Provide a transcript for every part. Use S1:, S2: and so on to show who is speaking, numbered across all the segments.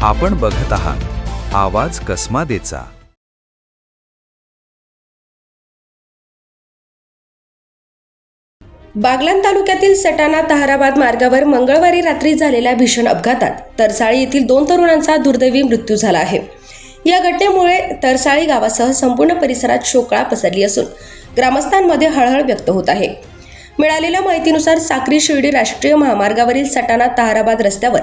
S1: आपण बघत आहात आवाज कसमादेचा।
S2: बागलाण तालुक्यातील सटाणा ताहराबाद मार्गावर मंगळवारी रात्री झालेल्या भीषण अपघातात तरसाळी येथील 2 तरुणांचा दुर्दैवी मृत्यू झाला आहे। या घटनेमुळे तरसाळी गावासह संपूर्ण परिसरात शोककळा पसरली असून ग्रामस्थांमध्ये हळहळ व्यक्त होत आहे। मिळालेल्या माहितीनुसार साक्री शिर्डी राष्ट्रीय महामार्गावरील सटाणा ताहराबाद रस्त्यावर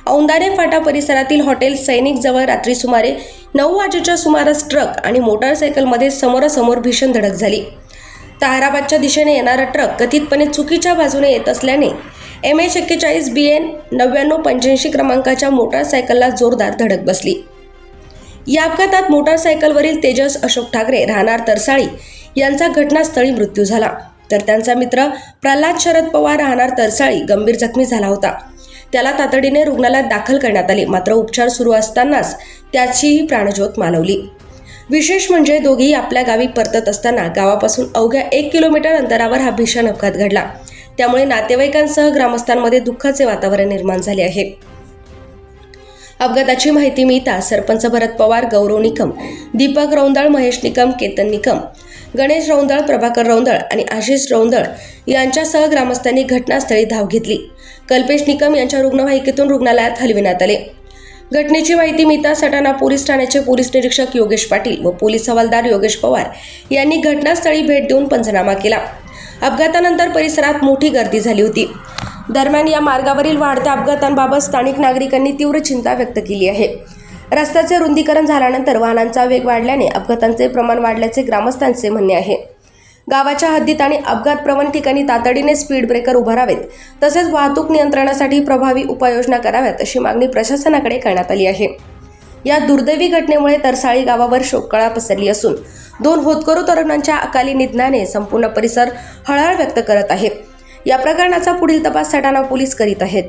S2: औंदाणे फाटा परिसरातील हॉटेल सैनिक जवळ रात्री सुमारे 9 वाजेच्या सुमारास ट्रक आणि मोटारसायकलमध्ये समोरासमोर भीषण धडक झाली। ताहराबादच्या दिशेने येणारा ट्रक कथितपणे चुकीच्या बाजूने येत असल्याने MH41 BN 9985 क्रमांकाच्या मोटारसायकलला जोरदार धडक बसली। या अपघातात मोटारसायकलवरील तेजस अशोक ठाकरे राहणार तरसाळी यांचा घटनास्थळी मृत्यू झाला, तर त्यांचा मित्र प्रल्हाद शरद पवार राहणार तरसाळी गंभीर जखमी झाला होता। त्याला तातडीने रुग्णालयात दाखल करण्यात आले, मात्र उपचार सुरू असतानाच त्याचीही प्राणज्योत मालवली। विशेष म्हणजे दोघेही आपल्या गावी परतत असताना गावापासून अवघ्या 1 किलोमीटर अंतरावर हा भीषण अपघात घडला। त्यामुळे नातेवाईकांसह ग्रामस्थांमध्ये दुःखाचे वातावरण निर्माण झाले आहे। अपघाताची माहिती मिळताच सरपंच भरत पवार, गौरव निकम, दीपक रौंदळ, महेश निकम, केतन निकम, गणेश रौंदळ, प्रभाकर रौंदळ आणि आशिष रौंदळ यांच्यासह ग्रामस्थांनी घटनास्थळी धाव घेतली। कल्पेश निकम यांच्या रुग्णवाहिकेतून रुग्णालयात हलविण्यात आले। घटनेची माहिती मिळताच सटाणा पोलीस ठाण्याचे पोलीस निरीक्षक योगेश पाटील व पोलीस हवालदार योगेश पवार यांनी घटनास्थळी भेट देऊन पंचनामा केला। अपघातानंतर परिसरात मोठी गर्दी झाली होती। दरम्यान या मार्गावरील वाढत्या अपघातांबाबत स्थानिक नागरिकांनी तीव्र चिंता व्यक्त केली आहे। रस्त्याचे रुंदीकरण झाल्यानंतर वाहनांचा वेग वाढल्याने अपघातांचे प्रमाण वाढल्याचे ग्रामस्थांचे म्हणणे आहे। गावाच्या हद्दीत आणि अपघात प्रवण ठिकाणी तातडीने स्पीड ब्रेकर उभारावेत, तसेच वाहतूक नियंत्रणासाठी प्रभावी उपाययोजना कराव्यात अशी मागणी प्रशासनाकडे करण्यात आली आहे। या दुर्दैवी घटनेमुळे तरसाळी गावावर शोककळा पसरली असून 2 होतकरू तरुणांच्या अकाली निधनाने संपूर्ण परिसर हळहळ व्यक्त करत आहे। या प्रकरणाचा पुढील तपास सटाणा पोलीस करीत आहेत।